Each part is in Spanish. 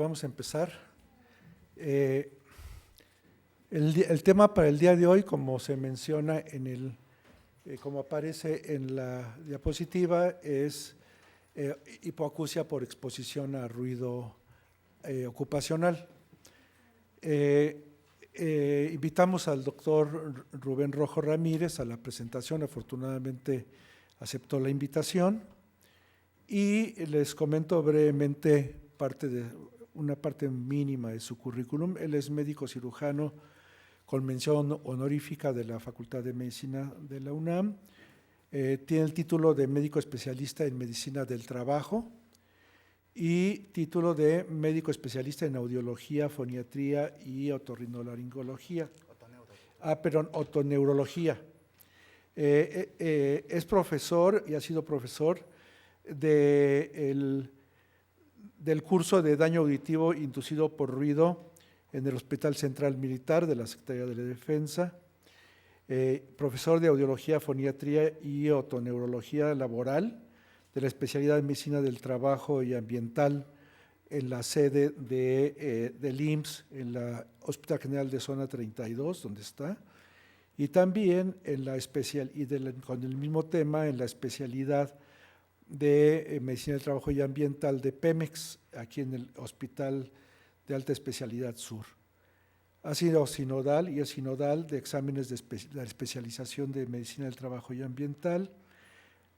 Vamos a empezar. El tema para el día de hoy, como se menciona como aparece en la diapositiva, es hipoacusia por exposición a ruido ocupacional. Invitamos al doctor Rubén Rojo Ramírez a la presentación, afortunadamente aceptó la invitación, y les comento brevemente una parte mínima de su currículum. Él es médico cirujano con mención honorífica de la Facultad de Medicina de la UNAM. Tiene el título de médico especialista en medicina del trabajo y título de médico especialista en audiología, foniatría y otorrinolaringología. Otoneurología. Es profesor y ha sido profesor del curso de daño auditivo inducido por ruido en el Hospital Central Militar de la Secretaría de la Defensa, profesor de audiología, foniatría y otoneurología laboral de la especialidad de medicina del trabajo y ambiental en la sede del IMSS, en la Hospital General de Zona 32, donde está, y también con el mismo tema en la especialidad de medicina del trabajo y ambiental de Pemex, aquí en el Hospital de Alta Especialidad Sur. Ha sido sinodal y es sinodal de exámenes de la especialización de medicina del trabajo y ambiental.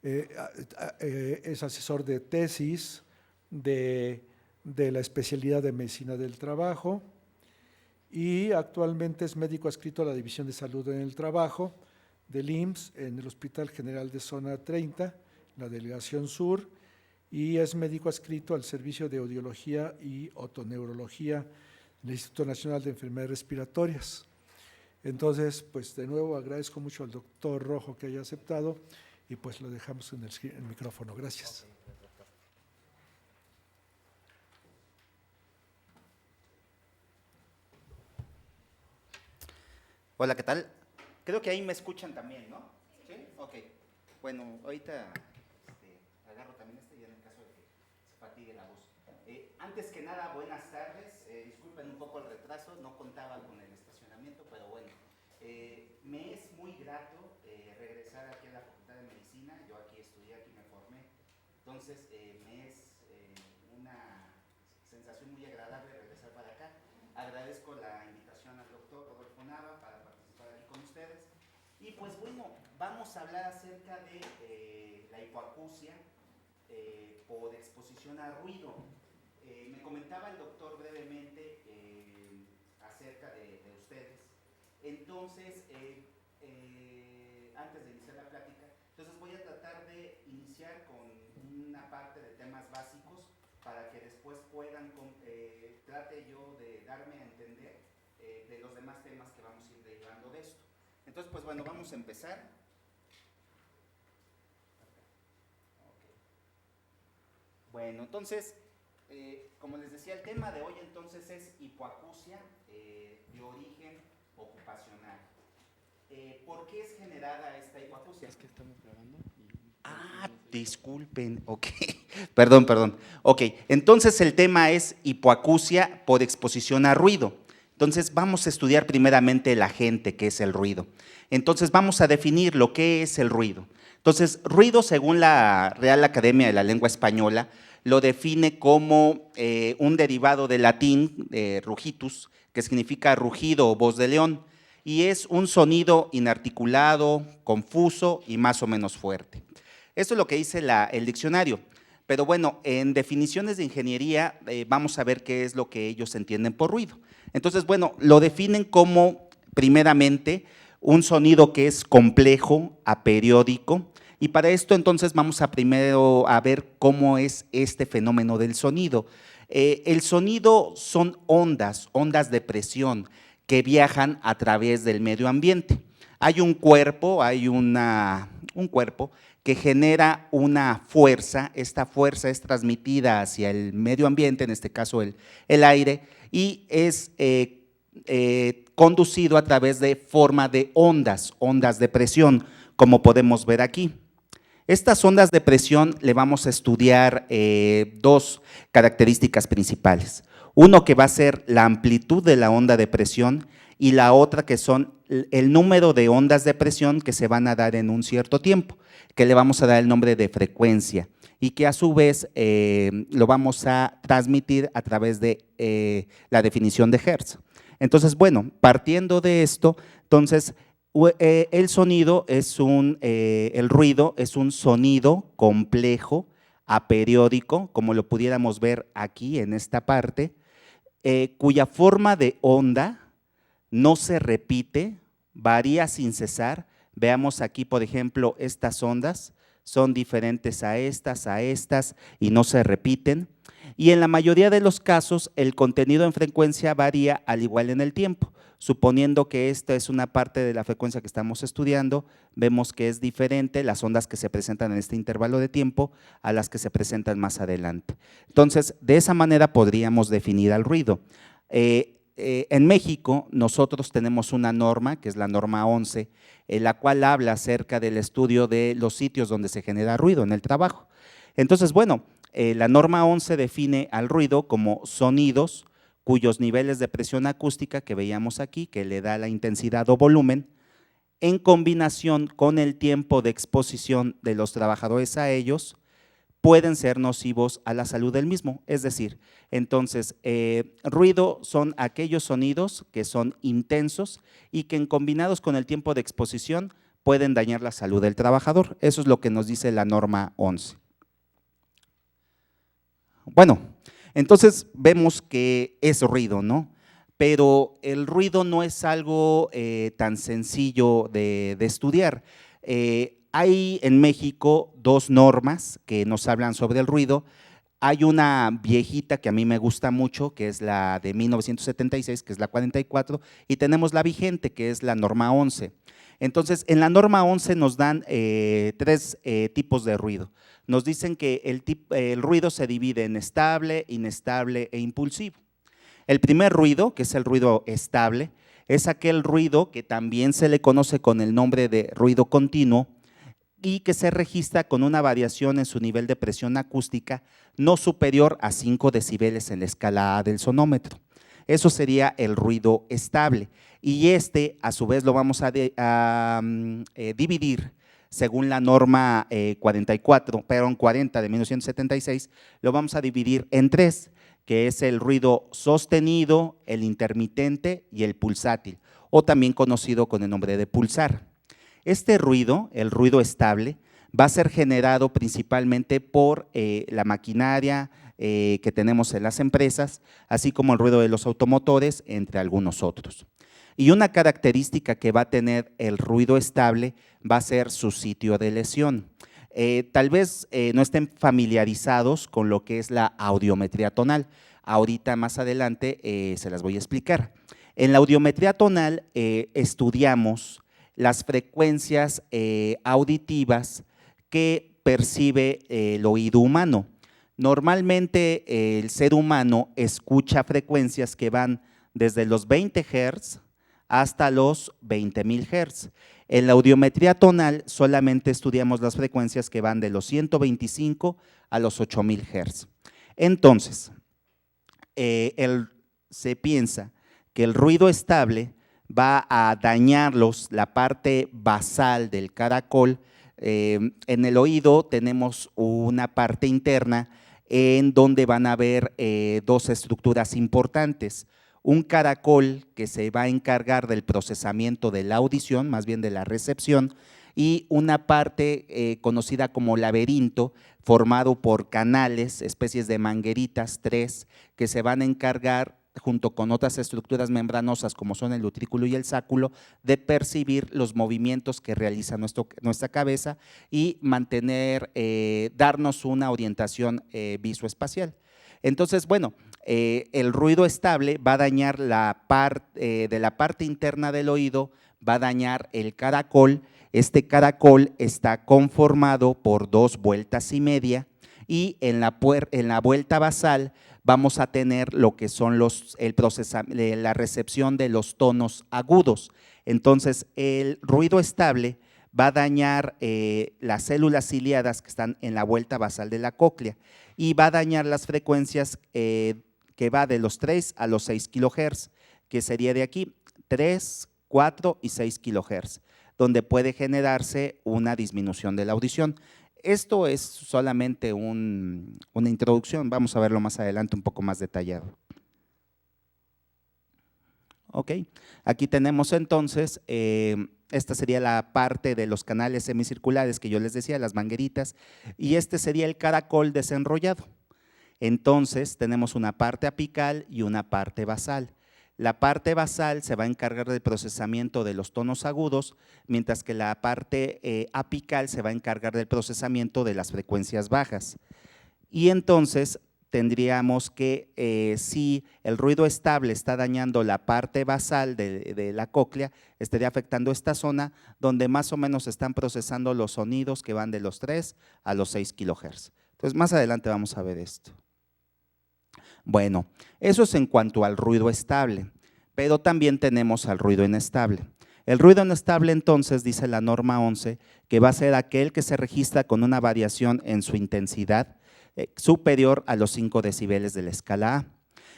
Es asesor de tesis de la especialidad de medicina del trabajo y actualmente es médico adscrito a la División de Salud en el Trabajo del IMSS en el Hospital General de Zona 30, la Delegación Sur, y es médico adscrito al Servicio de Audiología y Otoneurología del Instituto Nacional de Enfermedades Respiratorias. Entonces, pues de nuevo agradezco mucho al doctor Rojo que haya aceptado y pues lo dejamos en el micrófono. Gracias. Hola, ¿qué tal? Creo que ahí me escuchan también, ¿no? ¿Sí? Ok. Bueno, ahorita agarro también y en el caso de que se fatigue la voz. Antes que nada, buenas tardes. Disculpen un poco el retraso, no contaba con el estacionamiento, pero bueno. Me es muy grato regresar aquí a la Facultad de Medicina. Yo aquí estudié, aquí me formé. Entonces, me es una sensación muy agradable regresar para acá. Agradezco la invitación al doctor Rodolfo Nava para participar aquí con ustedes. Y pues bueno, vamos a hablar acerca de la hipoacusia por exposición a ruido. Me comentaba el doctor brevemente acerca de ustedes. Entonces, antes de iniciar la plática, entonces voy a tratar de iniciar con una parte de temas básicos para que después trate yo de darme a entender de los demás temas que vamos a ir derivando de esto. Entonces, pues bueno, vamos a empezar. Okay. Bueno, entonces, como les decía, el tema de hoy entonces es hipoacusia de origen ocupacional. ¿Por qué es generada esta hipoacusia? Es que estamos grabando. Disculpen, ok, perdón. Ok, entonces el tema es hipoacusia por exposición a ruido. Entonces vamos a estudiar primeramente el agente, que es el ruido. Entonces vamos a definir lo que es el ruido. Entonces, ruido, según la Real Academia de la Lengua Española, lo define como un derivado del latín, rugitus, que significa rugido o voz de león, y es un sonido inarticulado, confuso y más o menos fuerte. Esto es lo que dice el diccionario, pero bueno, en definiciones de ingeniería vamos a ver qué es lo que ellos entienden por ruido. Entonces, bueno, lo definen como, primeramente, un sonido que es complejo, aperiódico, y para esto entonces vamos a primero a ver cómo es este fenómeno del sonido. El sonido son ondas de presión que viajan a través del medio ambiente. Hay un cuerpo, que genera una fuerza. Esta fuerza es transmitida hacia el medio ambiente, en este caso el aire, y es conducido a través de forma de ondas de presión, como podemos ver aquí. Estas ondas de presión le vamos a estudiar dos características principales. Uno que va a ser la amplitud de la onda de presión y la otra que son el número de ondas de presión que se van a dar en un cierto tiempo, que le vamos a dar el nombre de frecuencia y que a su vez lo vamos a transmitir a través de la definición de Hertz. Entonces, bueno, partiendo de esto, entonces el sonido es el ruido es un sonido complejo, aperiódico, como lo pudiéramos ver aquí en esta parte, cuya forma de onda no se repite, varía sin cesar. Veamos aquí, por ejemplo, estas ondas son diferentes a estas y no se repiten. Y en la mayoría de los casos, el contenido en frecuencia varía al igual en el tiempo. Suponiendo que esta es una parte de la frecuencia que estamos estudiando, vemos que es diferente las ondas que se presentan en este intervalo de tiempo a las que se presentan más adelante. Entonces, de esa manera podríamos definir al ruido. En México, nosotros tenemos una norma, que es la norma 11, en la cual habla acerca del estudio de los sitios donde se genera ruido en el trabajo. Entonces, bueno, la norma 11 define al ruido como sonidos cuyos niveles de presión acústica que veíamos aquí, que le da la intensidad o volumen, en combinación con el tiempo de exposición de los trabajadores a ellos, pueden ser nocivos a la salud del mismo. Es decir, entonces, ruido son aquellos sonidos que son intensos y que combinados con el tiempo de exposición pueden dañar la salud del trabajador. Eso es lo que nos dice la norma 11. Bueno, entonces vemos que es ruido, ¿no? Pero el ruido no es algo tan sencillo de estudiar. Hay en México dos normas que nos hablan sobre el ruido. Hay una viejita que a mí me gusta mucho, que es la de 1976, que es la 44, y tenemos la vigente, que es la norma 11. Entonces, en la norma 11 nos dan tres tipos de ruido. Nos dicen que el ruido se divide en estable, inestable e impulsivo. El primer ruido, que es el ruido estable, es aquel ruido que también se le conoce con el nombre de ruido continuo y que se registra con una variación en su nivel de presión acústica no superior a 5 decibeles en la escala A del sonómetro. Eso sería el ruido estable. Y a su vez, lo vamos a dividir según la norma 40 de 1976, lo vamos a dividir en tres, que es el ruido sostenido, el intermitente y el pulsátil, o también conocido con el nombre de pulsar. Este ruido, el ruido estable, va a ser generado principalmente por la maquinaria que tenemos en las empresas, así como el ruido de los automotores, entre algunos otros. Y una característica que va a tener el ruido estable va a ser su sitio de lesión. Tal vez no estén familiarizados con lo que es la audiometría tonal. Ahorita más adelante se las voy a explicar. En la audiometría tonal estudiamos las frecuencias auditivas que percibe el oído humano. Normalmente el ser humano escucha frecuencias que van desde los 20 Hz hasta los 20.000 Hz. En la audiometría tonal solamente estudiamos las frecuencias que van de los 125 a los 8.000 Hz. Entonces, se piensa que el ruido estable va a dañar la parte basal del caracol. En el oído tenemos una parte interna en donde van a haber dos estructuras importantes. Un caracol que se va a encargar del procesamiento de la audición, más bien de la recepción, y una parte conocida como laberinto, formado por canales, especies de mangueritas, tres, que se van a encargar junto con otras estructuras membranosas como son el utrículo y el sáculo, de percibir los movimientos que realiza nuestra cabeza y darnos una orientación visoespacial. Entonces, bueno, el ruido estable va a dañar de la parte interna del oído, va a dañar el caracol. Este caracol está conformado por 2 vueltas y media y en la vuelta basal vamos a tener lo que son la recepción de los tonos agudos. Entonces, el ruido estable va a dañar las células ciliadas que están en la vuelta basal de la cóclea y va a dañar las frecuencias que va de los 3 a los 6 kilohertz, que sería de aquí 3, 4 y 6 kilohertz, donde puede generarse una disminución de la audición. Esto es solamente una introducción, vamos a verlo más adelante un poco más detallado. Ok, aquí tenemos entonces, esta sería la parte de los canales semicirculares que yo les decía, las mangueritas, y este sería el caracol desenrollado. Entonces tenemos una parte apical y una parte basal. La parte basal se va a encargar del procesamiento de los tonos agudos, mientras que la parte apical se va a encargar del procesamiento de las frecuencias bajas. Y entonces tendríamos que, si el ruido estable está dañando la parte basal de la cóclea, estaría afectando esta zona donde más o menos están procesando los sonidos que van de los 3 a los 6 kilohertz. Entonces más adelante vamos a ver esto. Bueno, eso es en cuanto al ruido estable, pero también tenemos al ruido inestable. El ruido inestable entonces, dice la norma 11, que va a ser aquel que se registra con una variación en su intensidad superior a los 5 decibeles de la escala A.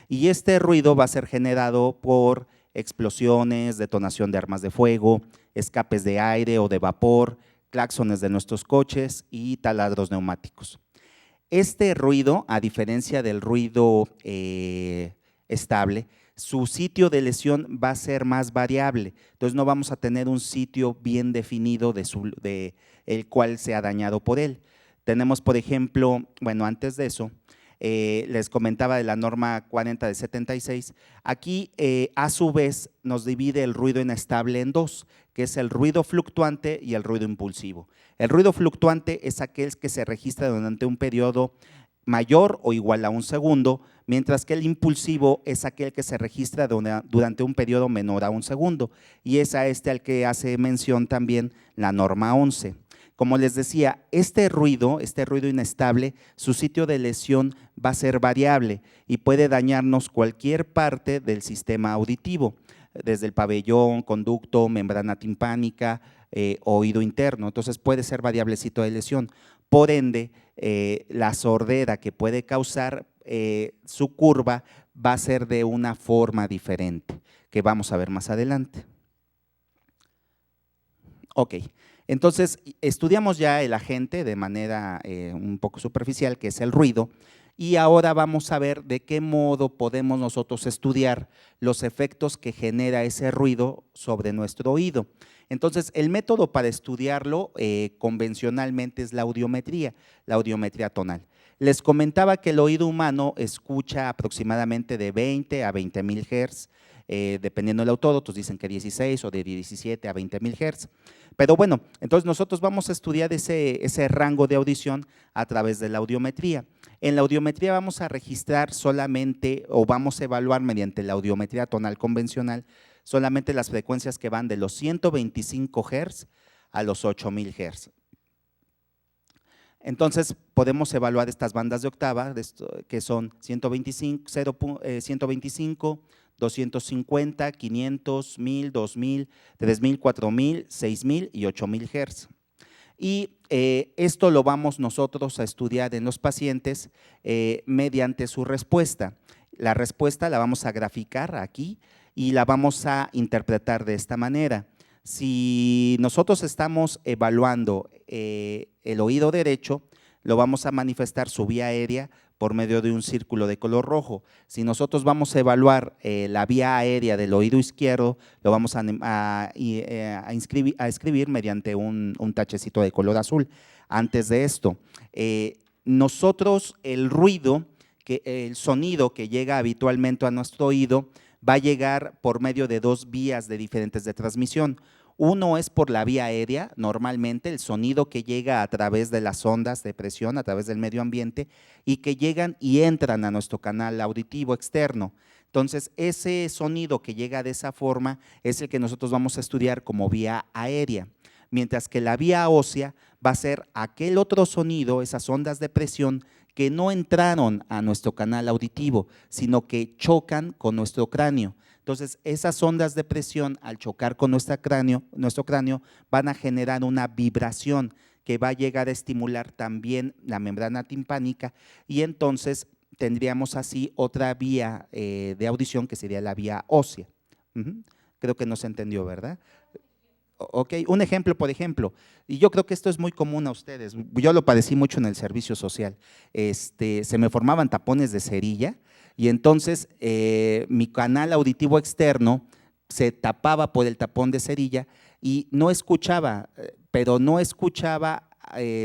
Y este ruido va a ser generado por explosiones, detonación de armas de fuego, escapes de aire o de vapor, claxones de nuestros coches y taladros neumáticos. Este ruido, a diferencia del ruido estable, su sitio de lesión va a ser más variable, entonces no vamos a tener un sitio bien definido de el cual se ha dañado por él. Tenemos, por ejemplo, bueno, antes de eso, les comentaba de la norma 40 de 76, aquí a su vez nos divide el ruido inestable en dos, que es el ruido fluctuante y el ruido impulsivo. El ruido fluctuante es aquel que se registra durante un periodo mayor o igual a un segundo, mientras que el impulsivo es aquel que se registra durante un periodo menor a un segundo, y es a este al que hace mención también la norma 11. Como les decía, este ruido inestable, su sitio de lesión va a ser variable y puede dañarnos cualquier parte del sistema auditivo, desde el pabellón, conducto, membrana timpánica, oído interno. Entonces puede ser variable sitio de lesión. Por ende, la sordera que puede causar su curva va a ser de una forma diferente, que vamos a ver más adelante. Ok. Entonces, estudiamos ya el agente de manera un poco superficial, que es el ruido, y ahora vamos a ver de qué modo podemos nosotros estudiar los efectos que genera ese ruido sobre nuestro oído. Entonces, el método para estudiarlo convencionalmente es la audiometría tonal. Les comentaba que el oído humano escucha aproximadamente de 20 a 20,000 Hz, dependiendo del autor, otros dicen que 16 o de 17 a 20,000 Hz. Pero bueno, entonces nosotros vamos a estudiar ese rango de audición a través de la audiometría. En la audiometría vamos a registrar solamente, o vamos a evaluar mediante la audiometría tonal convencional, solamente las frecuencias que van de los 125 Hz a los 8,000 Hz. Entonces podemos evaluar estas bandas de octava, que son 125, 250, 500, 1000, 2000, 3000, 4000, 6000 y 8000 Hz. Y esto lo vamos nosotros a estudiar en los pacientes mediante su respuesta. La respuesta la vamos a graficar aquí y la vamos a interpretar de esta manera. Si nosotros estamos evaluando el oído derecho, lo vamos a manifestar su vía aérea por medio de un círculo de color rojo. Si nosotros vamos a evaluar la vía aérea del oído izquierdo, lo vamos a escribir mediante un tachecito de color azul. Antes de esto, nosotros el sonido que llega habitualmente a nuestro oído va a llegar por medio de dos vías diferentes de transmisión. Uno es por la vía aérea, normalmente el sonido que llega a través de las ondas de presión, a través del medio ambiente, y que llegan y entran a nuestro canal auditivo externo. Entonces, ese sonido que llega de esa forma es el que nosotros vamos a estudiar como vía aérea, mientras que la vía ósea va a ser aquel otro sonido, esas ondas de presión que no entraron a nuestro canal auditivo, sino que chocan con nuestro cráneo. Entonces, esas ondas de presión al chocar con nuestro cráneo van a generar una vibración que va a llegar a estimular también la membrana timpánica y entonces tendríamos así otra vía de audición que sería la vía ósea. Creo que no se entendió, ¿verdad? Ok, un ejemplo, por ejemplo, y yo creo que esto es muy común a ustedes, yo lo padecí mucho en el servicio social, se me formaban tapones de cerilla y entonces mi canal auditivo externo se tapaba por el tapón de cerilla y no escuchaba, pero no escuchaba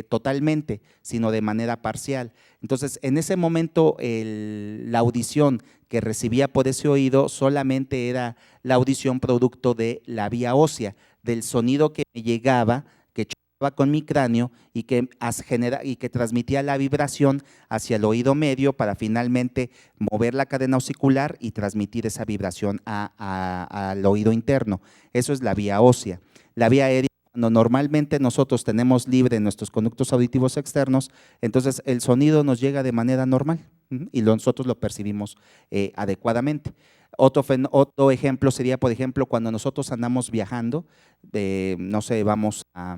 totalmente, sino de manera parcial. Entonces, en ese momento la audición que recibía por ese oído solamente era la audición producto de la vía ósea, del sonido que me llegaba, que chocaba con mi cráneo y que transmitía la vibración hacia el oído medio para finalmente mover la cadena osicular y transmitir esa vibración al oído interno. Eso es la vía ósea. La vía aérea, cuando normalmente nosotros tenemos libre nuestros conductos auditivos externos, entonces el sonido nos llega de manera normal y nosotros lo percibimos adecuadamente. Otro ejemplo sería, por ejemplo, cuando nosotros andamos viajando, no sé, vamos a…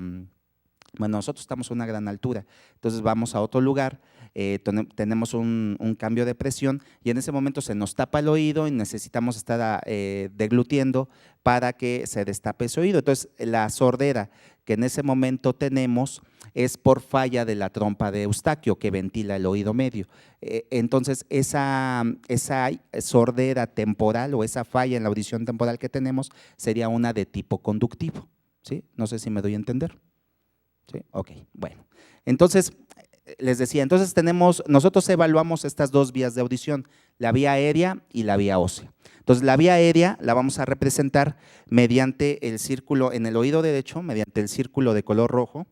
Bueno, nosotros estamos a una gran altura, entonces vamos a otro lugar, tenemos un cambio de presión y en ese momento se nos tapa el oído y necesitamos estar deglutiendo para que se destape ese oído. Entonces, la sordera que en ese momento tenemos es por falla de la trompa de Eustaquio que ventila el oído medio. Entonces, esa sordera temporal o esa falla en la audición temporal que tenemos sería una de tipo conductivo, ¿sí? No sé si me doy a entender. ¿Sí? Ok, bueno. Entonces, les decía, nosotros evaluamos estas dos vías de audición, la vía aérea y la vía ósea. Entonces, la vía aérea la vamos a representar mediante el círculo en el oído derecho, mediante el círculo de color rojo.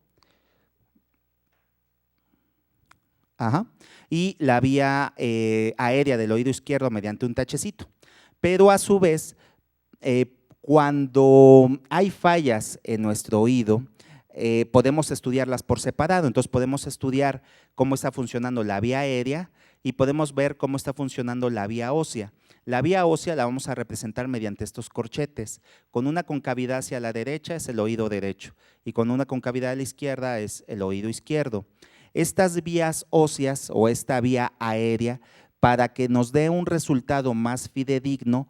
Y la vía aérea del oído izquierdo mediante un tachecito. Pero a su vez, cuando hay fallas en nuestro oído, podemos estudiarlas por separado. Entonces podemos estudiar cómo está funcionando la vía aérea y podemos ver cómo está funcionando la vía ósea. La vía ósea la vamos a representar mediante estos corchetes. Con una concavidad hacia la derecha es el oído derecho y con una concavidad a la izquierda es el oído izquierdo. Estas vías óseas o esta vía aérea, para que nos dé un resultado más fidedigno,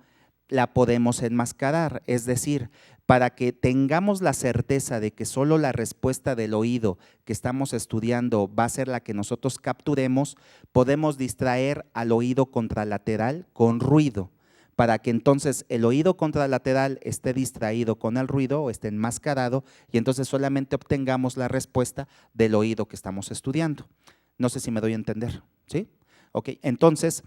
la podemos enmascarar, es decir, para que tengamos la certeza de que solo la respuesta del oído que estamos estudiando va a ser la que nosotros capturemos, podemos distraer al oído contralateral con ruido, para que entonces el oído contralateral esté distraído con el ruido o esté enmascarado y entonces solamente obtengamos la respuesta del oído que estamos estudiando. No sé si me doy a entender, ¿sí? Ok, entonces,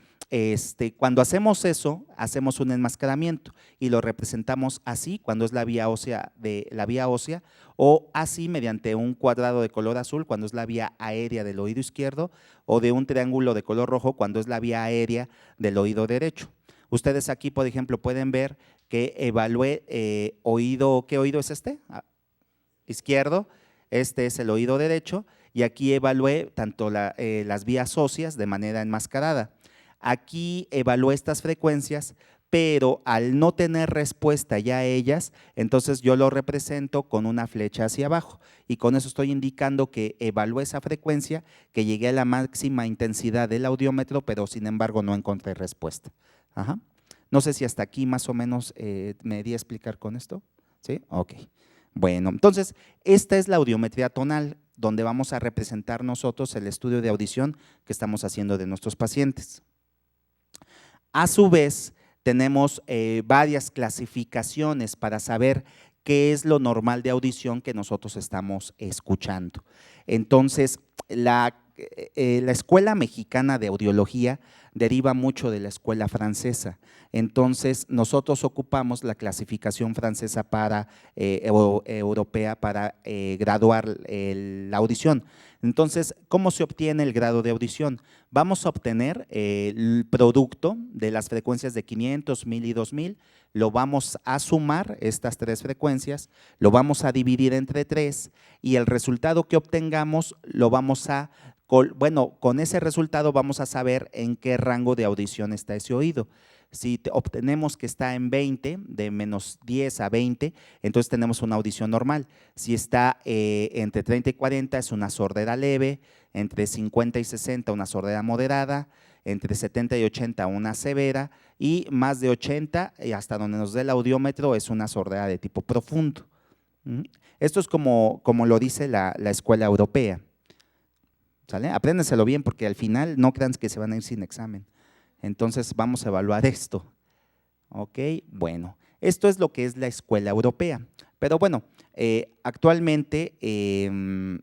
cuando hacemos eso, hacemos un enmascaramiento y lo representamos así, cuando es la vía ósea o así mediante un cuadrado de color azul, cuando es la vía aérea del oído izquierdo, o de un triángulo de color rojo, cuando es la vía aérea del oído derecho. Ustedes aquí, por ejemplo, pueden ver que evalué oído, ¿qué oído es este? Izquierdo, este es el oído derecho. Y aquí evalué tanto las vías óseas de manera enmascarada. Aquí evalué estas frecuencias, pero al no tener respuesta ya a ellas, entonces yo lo represento con una flecha hacia abajo y con eso estoy indicando que evalué esa frecuencia, que llegué a la máxima intensidad del audiómetro, pero sin embargo no encontré respuesta. No sé si hasta aquí más o menos me di a explicar con esto. ¿Sí? Ok. Bueno, entonces esta es la audiometría tonal, donde vamos a representar nosotros el estudio de audición que estamos haciendo de nuestros pacientes. A su vez, tenemos varias clasificaciones para saber qué es lo normal de audición que nosotros estamos escuchando. Entonces, la Escuela Mexicana de Audiología deriva mucho de la escuela francesa. Entonces, nosotros ocupamos la clasificación francesa europea para graduar la audición. Entonces, ¿cómo se obtiene el grado de audición? Vamos a obtener el producto de las frecuencias de 500, 1000 y 2000, lo vamos a sumar, estas tres frecuencias, lo vamos a dividir entre 3 y el resultado que obtengamos lo vamos a… Bueno, con ese resultado vamos a saber en qué rango de audición está ese oído. Si obtenemos que está en 20, de menos 10 a 20, entonces tenemos una audición normal. Si está entre 30 y 40 es una sordera leve, entre 50 y 60 una sordera moderada, entre 70 y 80 una severa y más de 80 y hasta donde nos dé el audiómetro es una sordera de tipo profundo. Esto es como lo dice la escuela europea. ¿Sale? Apréndenselo bien porque al final no crean que se van a ir sin examen. Entonces vamos a evaluar esto. Ok, bueno, esto es lo que es la escuela europea. Pero bueno, actualmente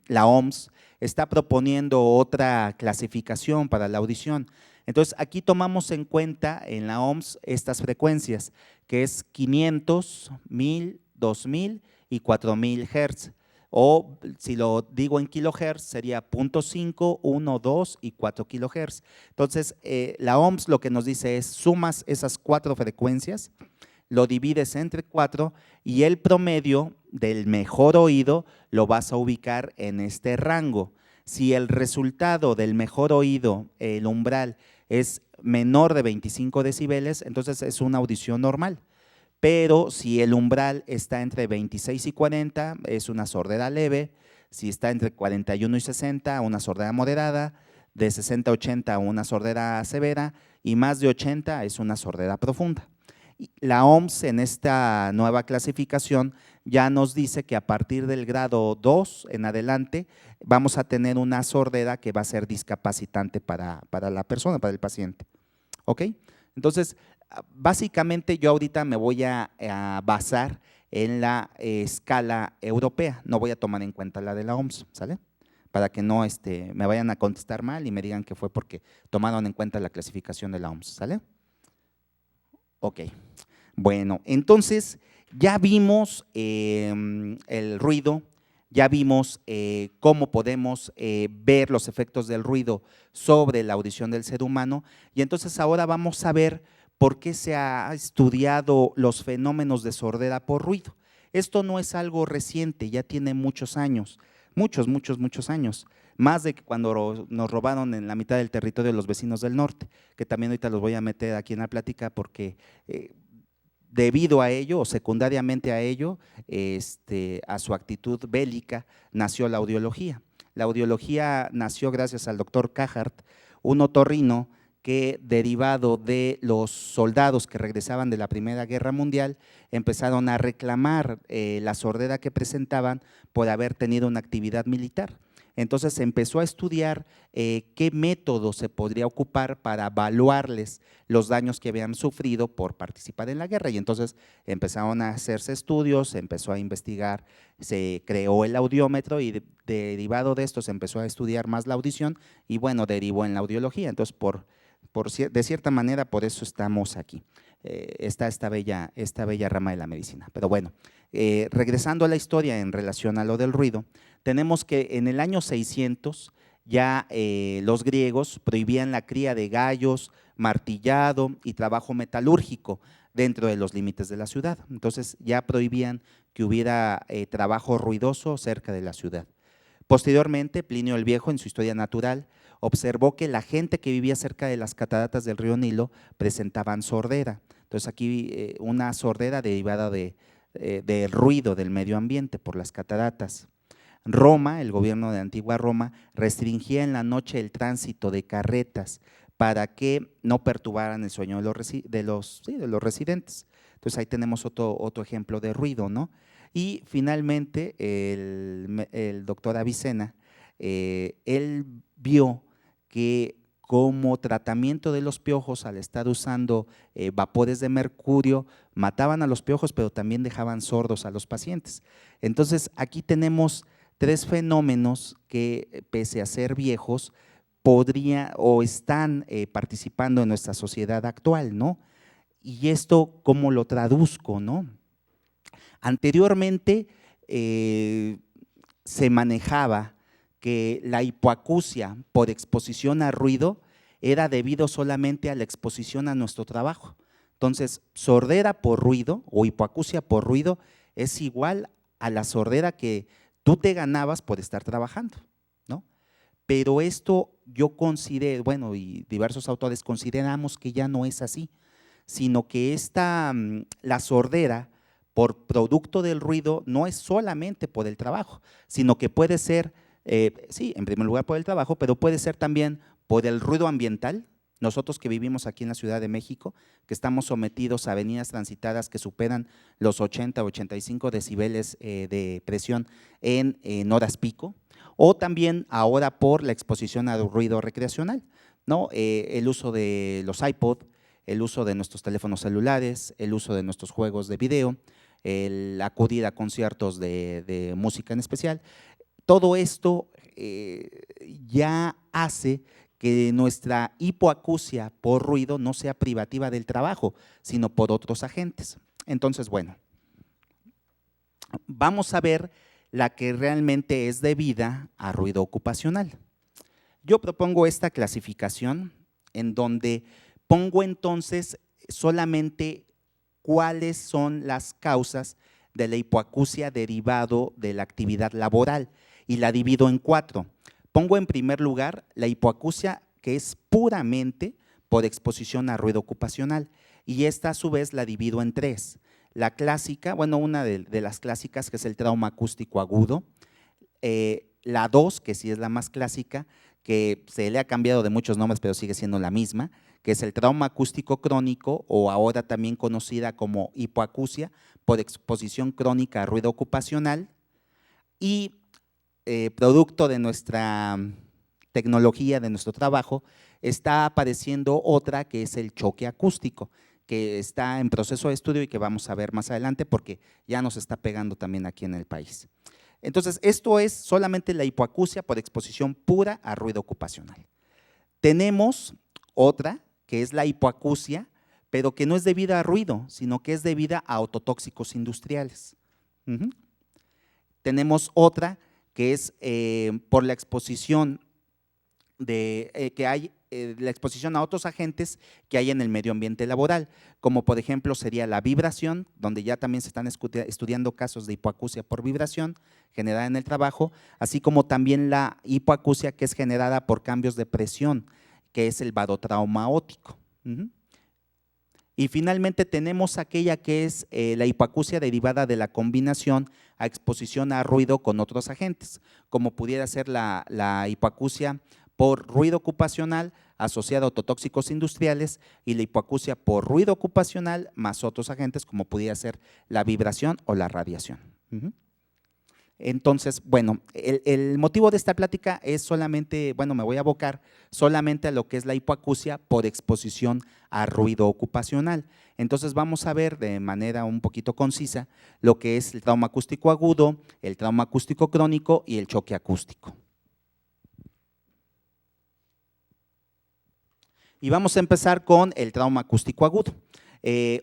la OMS está proponiendo otra clasificación para la audición. Entonces aquí tomamos en cuenta en la OMS estas frecuencias, que es 500, 1000, 2000 y 4000 Hz. O si lo digo en kilohertz sería 0.5, 1, 2 y 4 kilohertz. Entonces la OMS lo que nos dice es sumas esas 4 frecuencias, lo divides entre 4 y el promedio del mejor oído lo vas a ubicar en este rango. Si el resultado del mejor oído, el umbral, es menor de 25 decibeles, entonces es una audición normal. Pero si el umbral está entre 26 y 40, es una sordera leve. Si está entre 41 y 60, una sordera moderada. De 60 a 80, una sordera severa. Y más de 80 es una sordera profunda. La OMS en esta nueva clasificación ya nos dice que a partir del grado 2 en adelante vamos a tener una sordera que va a ser discapacitante para la persona, para el paciente. ¿Ok? Entonces, básicamente yo ahorita me voy a basar en la escala europea, no voy a tomar en cuenta la de la OMS, ¿sale? Para que no me vayan a contestar mal y me digan que fue porque tomaron en cuenta la clasificación de la OMS, ¿sale? Ok, bueno, entonces ya vimos el ruido, ya vimos cómo podemos ver los efectos del ruido sobre la audición del ser humano y entonces ahora vamos a ver por qué se ha estudiado los fenómenos de sordera por ruido. Esto no es algo reciente, ya tiene muchos años, muchos años, más de que cuando nos robaron en la mitad del territorio los vecinos del norte, que también ahorita los voy a meter aquí en la plática porque debido a ello o secundariamente a ello, a su actitud bélica, nació la audiología. La audiología nació gracias al doctor Cajart, un otorrino que derivado de los soldados que regresaban de la Primera Guerra Mundial, empezaron a reclamar la sordera que presentaban por haber tenido una actividad militar. Entonces empezó a estudiar qué método se podría ocupar para evaluarles los daños que habían sufrido por participar en la guerra y entonces empezaron a hacerse estudios, se empezó a investigar, se creó el audiómetro y derivado de esto se empezó a estudiar más la audición y bueno, derivó en la audiología. Entonces de cierta manera por eso estamos aquí, está esta bella rama de la medicina. Pero bueno, regresando a la historia en relación a lo del ruido, tenemos que en el año 600 ya los griegos prohibían la cría de gallos, martillado y trabajo metalúrgico dentro de los límites de la ciudad. Entonces ya prohibían que hubiera trabajo ruidoso cerca de la ciudad. Posteriormente, Plinio el Viejo en su Historia Natural observó que la gente que vivía cerca de las cataratas del río Nilo presentaban sordera. Entonces aquí una sordera derivada del ruido del medio ambiente por las cataratas. Roma, el gobierno de Antigua Roma, restringía en la noche el tránsito de carretas para que no perturbaran el sueño de los residentes. Entonces ahí tenemos otro ejemplo de ruido, ¿no? Y finalmente el doctor Avicena, él vio que como tratamiento de los piojos, al estar usando vapores de mercurio, mataban a los piojos, pero también dejaban sordos a los pacientes. Entonces aquí tenemos 3 fenómenos que pese a ser viejos, están participando en nuestra sociedad actual, ¿no? Y esto, ¿cómo lo traduzco, no? Anteriormente se manejaba que la hipoacusia por exposición a ruido era debido solamente a la exposición a nuestro trabajo. Entonces, sordera por ruido o hipoacusia por ruido es igual a la sordera que tú te ganabas por estar trabajando, ¿no? Pero esto yo considero, bueno, y diversos autores consideramos que ya no es así, sino que la sordera por producto del ruido no es solamente por el trabajo, sino que puede ser, sí, en primer lugar por el trabajo, pero puede ser también por el ruido ambiental, Nosotros que vivimos aquí en la Ciudad de México, que estamos sometidos a avenidas transitadas que superan los 80 o 85 decibeles de presión en horas pico, o también ahora por la exposición al ruido recreacional, ¿no? El uso de los iPod, el uso de nuestros teléfonos celulares, el uso de nuestros juegos de video, el acudir a conciertos de música en especial. Todo esto ya hace que nuestra hipoacusia por ruido no sea privativa del trabajo, sino por otros agentes. Entonces, bueno, vamos a ver la que realmente es debida a ruido ocupacional. Yo propongo esta clasificación en donde pongo entonces solamente cuáles son las causas de la hipoacusia derivado de la actividad laboral y la divido en 4. Pongo en primer lugar la hipoacusia que es puramente por exposición a ruido ocupacional y esta a su vez la divido en 3. La clásica, bueno, una de las clásicas que es el trauma acústico agudo, la 2, que sí es la más clásica, que se le ha cambiado de muchos nombres pero sigue siendo la misma, que es el trauma acústico crónico o ahora también conocida como hipoacusia por exposición crónica a ruido ocupacional y producto de nuestra tecnología, de nuestro trabajo, está apareciendo otra que es el choque acústico, que está en proceso de estudio y que vamos a ver más adelante porque ya nos está pegando también aquí en el país. Entonces, esto es solamente la hipoacusia por exposición pura a ruido ocupacional. Tenemos otra que es la hipoacusia, pero que no es debida a ruido, sino que es debida a autotóxicos industriales. Tenemos otra que es por la exposición la exposición a otros agentes que hay en el medio ambiente laboral, como por ejemplo sería la vibración, donde ya también se están estudiando casos de hipoacusia por vibración generada en el trabajo, así como también la hipoacusia que es generada por cambios de presión, que es el barotrauma óptico. Y finalmente tenemos aquella que es la hipoacusia derivada de la combinación a exposición a ruido con otros agentes, como pudiera ser la hipoacusia por ruido ocupacional asociada a autotóxicos industriales y la hipoacusia por ruido ocupacional más otros agentes como pudiera ser la vibración o la radiación. Entonces, bueno, el motivo de esta plática es solamente, bueno, me voy a abocar solamente a lo que es la hipoacusia por exposición a ruido ocupacional. Entonces vamos a ver de manera un poquito concisa lo que es el trauma acústico agudo, el trauma acústico crónico y el choque acústico. Y vamos a empezar con el trauma acústico agudo,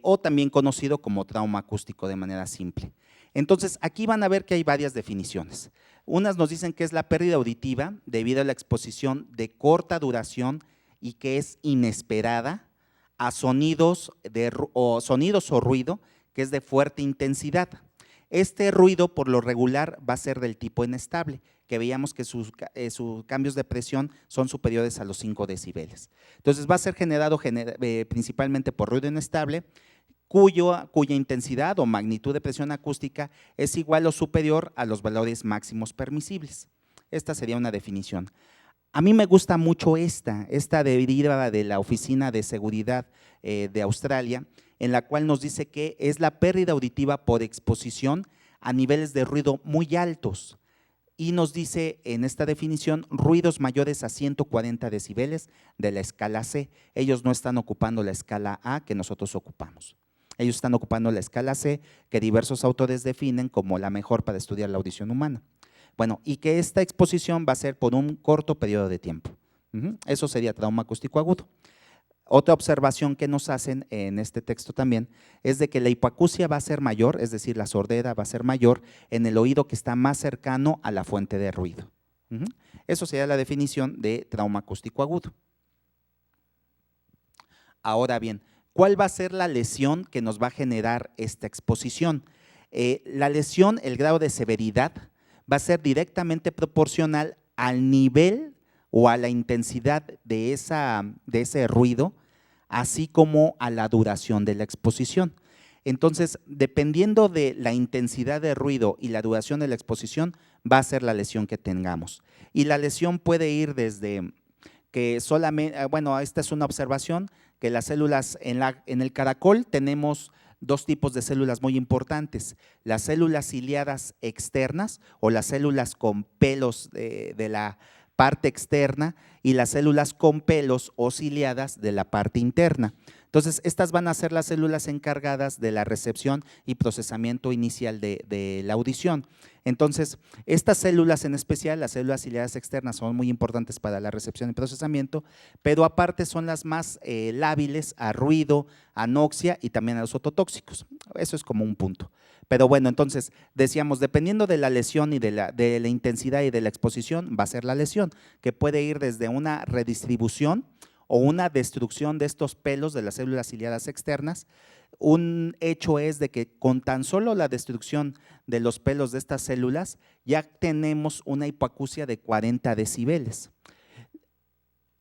o también conocido como trauma acústico de manera simple. Entonces, aquí van a ver que hay varias definiciones. Unas nos dicen que es la pérdida auditiva debido a la exposición de corta duración y que es inesperada a sonidos o ruido que es de fuerte intensidad. Este ruido por lo regular va a ser del tipo inestable, que veíamos que sus cambios de presión son superiores a los 5 decibeles. Entonces va a ser generado principalmente por ruido inestable, cuya intensidad o magnitud de presión acústica es igual o superior a los valores máximos permisibles. Esta sería una definición. A mí me gusta mucho esta derivada de la Oficina de Seguridad de Australia, en la cual nos dice que es la pérdida auditiva por exposición a niveles de ruido muy altos. Y nos dice en esta definición ruidos mayores a 140 decibeles de la escala C. Ellos no están ocupando la escala A que nosotros ocupamos. Ellos están ocupando la escala C que diversos autores definen como la mejor para estudiar la audición humana. Bueno, y que esta exposición va a ser por un corto periodo de tiempo. Eso sería trauma acústico agudo. Otra observación que nos hacen en este texto también es de que la hipoacusia va a ser mayor, es decir, la sordera va a ser mayor en el oído que está más cercano a la fuente de ruido. Eso sería la definición de trauma acústico agudo. Ahora bien, ¿cuál va a ser la lesión que nos va a generar esta exposición? La lesión, el grado de severidad, va a ser directamente proporcional al nivel o a la intensidad de ese ruido, así como a la duración de la exposición. Entonces, dependiendo de la intensidad de ruido y la duración de la exposición, va a ser la lesión que tengamos. Y la lesión puede ir desde que solamente, bueno, esta es una observación, que las células en el caracol tenemos dos tipos de células muy importantes, las células ciliadas externas o las células con pelos de la parte externa y las células con pelos o ciliadas de la parte interna. Entonces, estas van a ser las células encargadas de la recepción y procesamiento inicial de la audición. Entonces, estas células en especial, las células ciliadas externas, son muy importantes para la recepción y procesamiento, pero aparte son las más lábiles a ruido, anoxia y también a los ototóxicos. Eso es como un punto. Pero bueno, entonces decíamos, dependiendo de la lesión y de la intensidad y de la exposición, va a ser la lesión, que puede ir desde una redistribución o una destrucción de estos pelos de las células ciliadas externas. Un hecho es de que con tan solo la destrucción de los pelos de estas células ya tenemos una hipoacusia de 40 decibeles.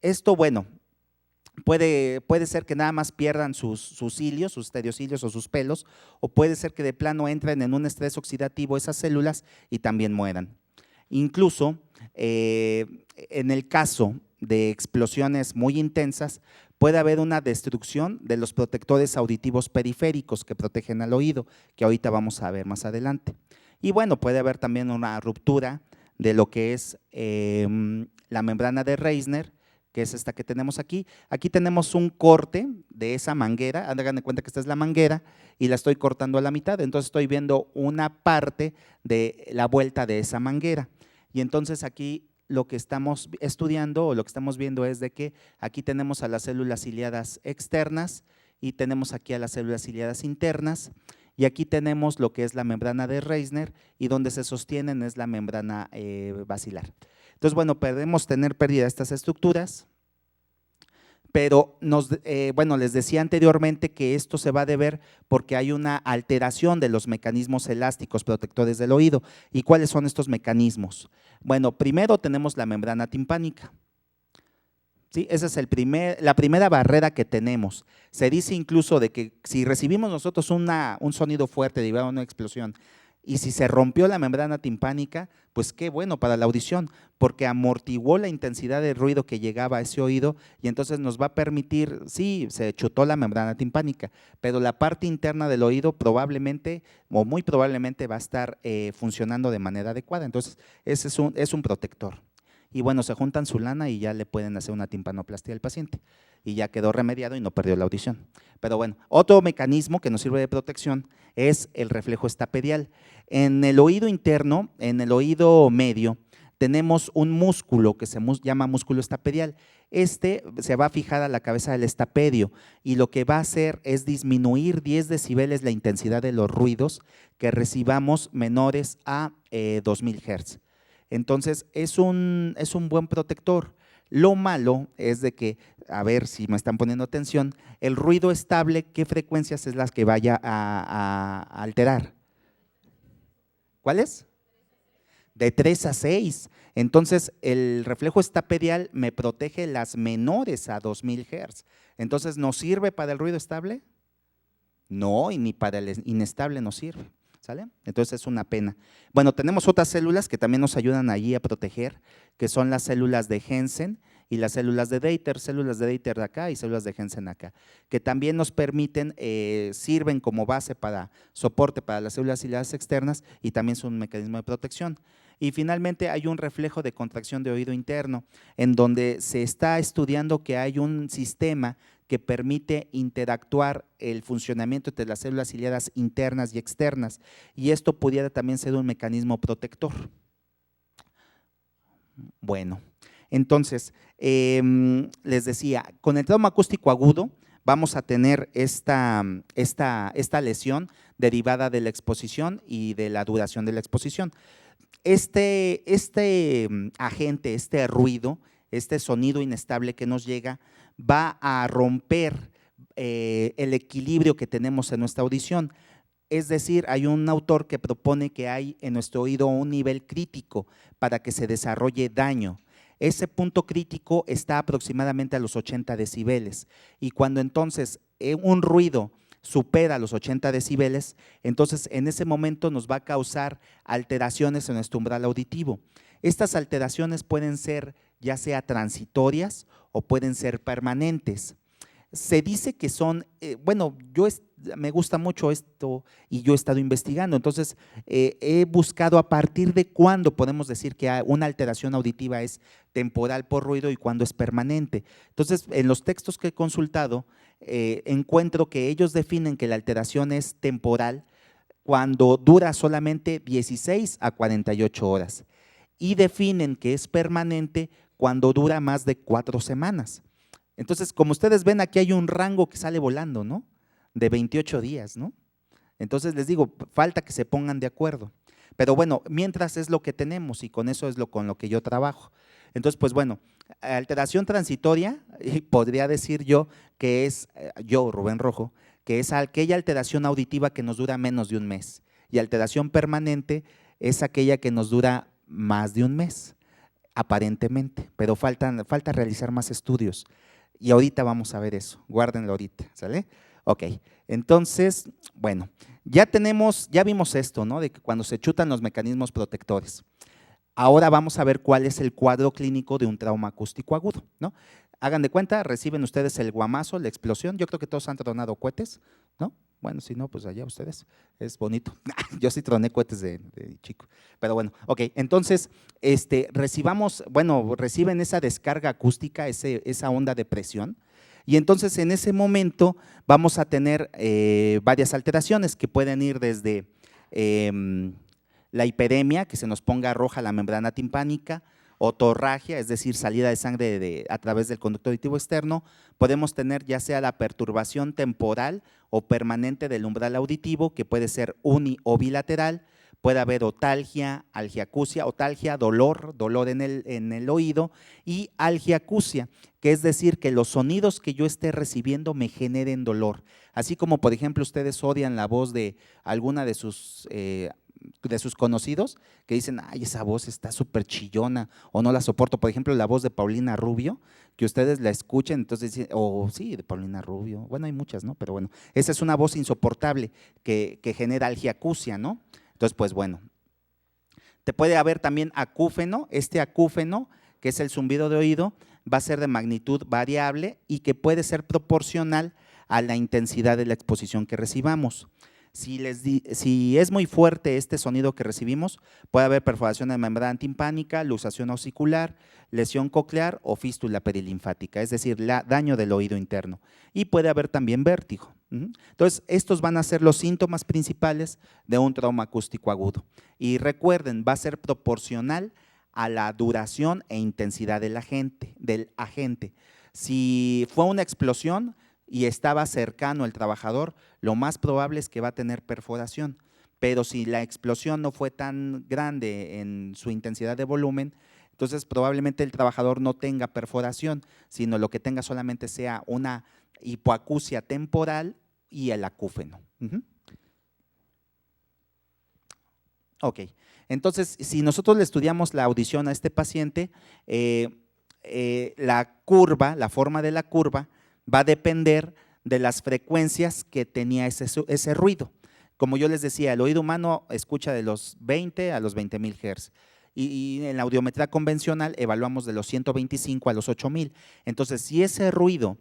Esto, bueno, puede ser que nada más pierdan sus cilios, sus estereocilios o sus pelos, o puede ser que de plano entren en un estrés oxidativo esas células y también mueran. Incluso en el caso de explosiones muy intensas, puede haber una destrucción de los protectores auditivos periféricos que protegen al oído, que ahorita vamos a ver más adelante. Y bueno, puede haber también una ruptura de lo que es la membrana de Reisner, que es esta que tenemos aquí. Aquí tenemos un corte de esa manguera, hagan de cuenta que esta es la manguera y la estoy cortando a la mitad, entonces estoy viendo una parte de la vuelta de esa manguera. Y entonces aquí lo que estamos estudiando o lo que estamos viendo es de que aquí tenemos a las células ciliadas externas y tenemos aquí a las células ciliadas internas y aquí tenemos lo que es la membrana de Reisner y donde se sostienen es la membrana basilar. Entonces, bueno, podemos tener pérdida de estas estructuras, pero bueno, les decía anteriormente que esto se va a deber porque hay una alteración de los mecanismos elásticos protectores del oído. ¿Y cuáles son estos mecanismos? Bueno, primero tenemos la membrana timpánica. ¿Sí? Esa es la primera barrera que tenemos. Se dice incluso de que si recibimos nosotros un sonido fuerte derivado de una explosión y si se rompió la membrana timpánica, pues qué bueno para la audición, porque amortiguó la intensidad del ruido que llegaba a ese oído y entonces nos va a permitir, sí, se chutó la membrana timpánica, pero la parte interna del oído probablemente o muy probablemente va a estar funcionando de manera adecuada. Entonces, ese es un protector. Y bueno, se juntan su lana y ya le pueden hacer una timpanoplastia al paciente y ya quedó remediado y no perdió la audición. Pero bueno, otro mecanismo que nos sirve de protección es el reflejo estapedial. En el oído interno, en el oído medio, tenemos un músculo que se llama músculo estapedial. Este se va a fijar a la cabeza del estapedio y lo que va a hacer es disminuir 10 decibeles la intensidad de los ruidos que recibamos menores a 2000 Hz. Entonces, es un buen protector. Lo malo es de que, a ver si me están poniendo atención, el ruido estable, ¿qué frecuencias es las que vaya a alterar? ¿Cuáles? De 3 a 6. Entonces, el reflejo estapedial me protege las menores a 2000 Hz. Entonces, ¿nos sirve para el ruido estable? No, y ni para el inestable nos sirve. ¿Sale? Entonces es una pena. Bueno, tenemos otras células que también nos ayudan allí a proteger, que son las células de Jensen y las células de Dieter de acá y células de Jensen acá, que también nos permiten, sirven como base para soporte para las células ciliadas externas y también son un mecanismo de protección. Y finalmente hay un reflejo de contracción de oído interno, en donde se está estudiando que hay un sistema que permite interactuar el funcionamiento entre las células ciliadas internas y externas, y esto pudiera también ser un mecanismo protector. Bueno, entonces, les decía, con el trauma acústico agudo vamos a tener esta lesión derivada de la exposición y de la duración de la exposición. Este agente, este ruido, este sonido inestable que nos llega, va a romper el equilibrio que tenemos en nuestra audición. Es decir, hay un autor que propone que hay en nuestro oído un nivel crítico para que se desarrolle daño. Ese punto crítico está aproximadamente a los 80 decibeles y cuando entonces un ruido supera los 80 decibeles, entonces en ese momento nos va a causar alteraciones en nuestro umbral auditivo. Estas alteraciones pueden ser ya sea transitorias o pueden ser permanentes. Se dice que son, bueno, me gusta mucho esto y yo he estado investigando, entonces he buscado a partir de cuándo podemos decir que una alteración auditiva es temporal por ruido y cuándo es permanente. Entonces, en los textos que he consultado, encuentro que ellos definen que la alteración es temporal cuando dura solamente 16 a 48 horas y definen que es permanente cuando dura más de 4 semanas. Entonces, como ustedes ven, aquí hay un rango que sale volando, ¿no? De 28 días, ¿no? Entonces, les digo, falta que se pongan de acuerdo. Pero bueno, mientras es lo que tenemos y con eso es con lo que yo trabajo. Entonces, pues bueno, alteración transitoria, podría decir yo que es, yo, Rubén Rojo, que es aquella alteración auditiva que nos dura menos de un mes. Y alteración permanente es aquella que nos dura más de un mes, aparentemente, pero falta realizar más estudios. Y ahorita vamos a ver eso, guárdenlo ahorita, ¿sale? Ok, entonces, bueno, ya vimos esto, ¿no? De que cuando se chutan los mecanismos protectores. Ahora vamos a ver cuál es el cuadro clínico de un trauma acústico agudo, ¿no? Hagan de cuenta, reciben ustedes el guamazo, la explosión, yo creo que todos han tronado cohetes, ¿no? Bueno, si no, pues allá ustedes, es bonito. Yo sí troné cohetes de chico, pero bueno, ok, entonces, reciben esa descarga acústica, esa onda de presión, y entonces en ese momento vamos a tener varias alteraciones que pueden ir desde la hiperemia, que se nos ponga roja la membrana timpánica, otorragia, es decir, salida de sangre a través del conducto auditivo externo. Podemos tener ya sea la perturbación temporal o permanente del umbral auditivo, que puede ser uni o bilateral. Puede haber otalgia, algiacusia, otalgia, dolor en el oído, y algiacusia, que es decir, que los sonidos que yo esté recibiendo me generen dolor. Así como, por ejemplo, ustedes odian la voz de alguna de sus conocidos, que dicen, ay, esa voz está súper chillona, o no la soporto. Por ejemplo, la voz de Paulina Rubio, que ustedes la escuchen, entonces dicen, sí, de Paulina Rubio, bueno, hay muchas, ¿no? Pero bueno, esa es una voz insoportable que genera algiacusia, ¿no? Entonces, pues bueno, te puede haber también acúfeno. Este acúfeno, que es el zumbido de oído, va a ser de magnitud variable y que puede ser proporcional a la intensidad de la exposición que recibamos. Si es muy fuerte este sonido que recibimos, puede haber perforación de membrana timpánica, luxación auricular, lesión coclear o fístula perilinfática, es decir, daño del oído interno. Y puede haber también vértigo. Entonces, estos van a ser los síntomas principales de un trauma acústico agudo. Y recuerden, va a ser proporcional a la duración e intensidad del agente. Si fue una explosión y estaba cercano el trabajador, lo más probable es que va a tener perforación. Pero si la explosión no fue tan grande en su intensidad de volumen, entonces probablemente el trabajador no tenga perforación, sino lo que tenga solamente sea una hipoacusia temporal y el acúfeno. Ok, entonces si nosotros le estudiamos la audición a este paciente, la forma de la curva va a depender de las frecuencias que tenía ese ruido. Como yo les decía, el oído humano escucha de los 20 a los 20,000 Hz. Y en la audiometría convencional evaluamos de los 125 a los 8,000. Entonces, si ese ruido,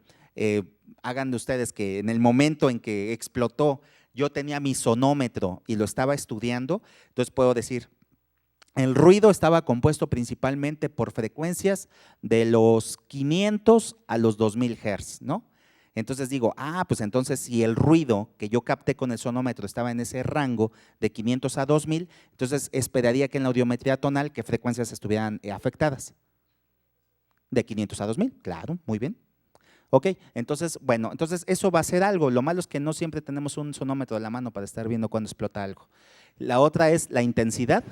hagan de ustedes que en el momento en que explotó, yo tenía mi sonómetro y lo estaba estudiando, entonces puedo decir, el ruido estaba compuesto principalmente por frecuencias de los 500 a los 2,000 Hz, ¿no? Entonces digo, pues entonces si el ruido que yo capté con el sonómetro estaba en ese rango de 500 a 2,000, entonces esperaría que en la audiometría tonal, ¿qué frecuencias estuvieran afectadas? De 500 a 2,000, claro, muy bien. Ok, entonces, bueno, entonces eso va a ser algo. Lo malo es que no siempre tenemos un sonómetro a la mano para estar viendo cuando explota algo. La otra es la intensidad.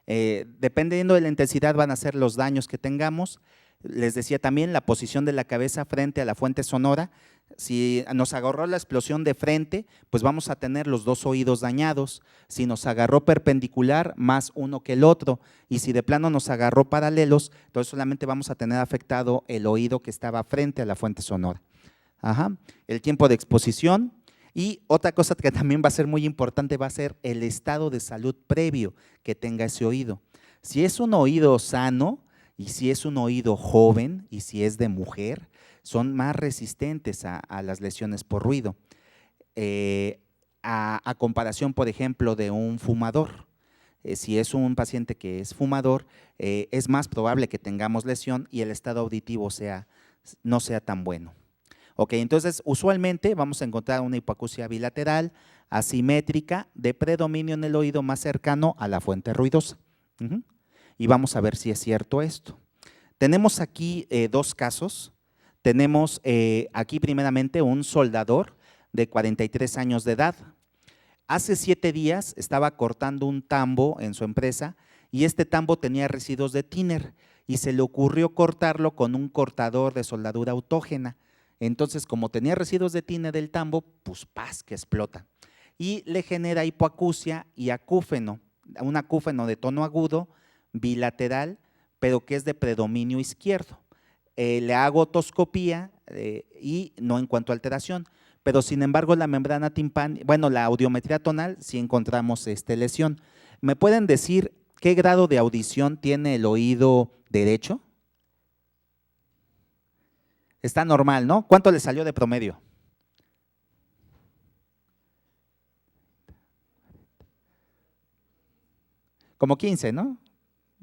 Dependiendo de la intensidad van a ser los daños que tengamos. Les decía también la posición de la cabeza frente a la fuente sonora. Si nos agarró la explosión de frente, pues vamos a tener los dos oídos dañados. Si nos agarró perpendicular, más uno que el otro. Y si de plano nos agarró paralelos, entonces solamente vamos a tener afectado el oído que estaba frente a la fuente sonora. El tiempo de exposición. Y otra cosa que también va a ser muy importante va a ser el estado de salud previo que tenga ese oído. Si es un oído sano, Y si es un oído joven y si es de mujer, son más resistentes a las lesiones por ruido. A comparación, por ejemplo, de un fumador. Si es un paciente que es fumador, es más probable que tengamos lesión y el estado auditivo no sea tan bueno. Ok, entonces usualmente vamos a encontrar una hipoacusia bilateral, asimétrica, de predominio en el oído más cercano a la fuente ruidosa. Y vamos a ver si es cierto esto. Tenemos aquí dos casos. Tenemos aquí primeramente un soldador de 43 años de edad. Hace 7 días estaba cortando un tambo en su empresa y este tambo tenía residuos de thinner y se le ocurrió cortarlo con un cortador de soldadura autógena. Entonces, como tenía residuos de thinner del tambo, pues ¡paz!, que explota. Y le genera hipoacusia y acúfeno, un acúfeno de tono agudo, bilateral, pero que es de predominio izquierdo. Le hago otoscopía y no encuentro alteración, pero sin embargo la membrana timpánica, bueno, la audiometría tonal sí encontramos lesión. ¿Me pueden decir qué grado de audición tiene el oído derecho? Está normal, ¿no? ¿Cuánto le salió de promedio? Como 15, ¿no?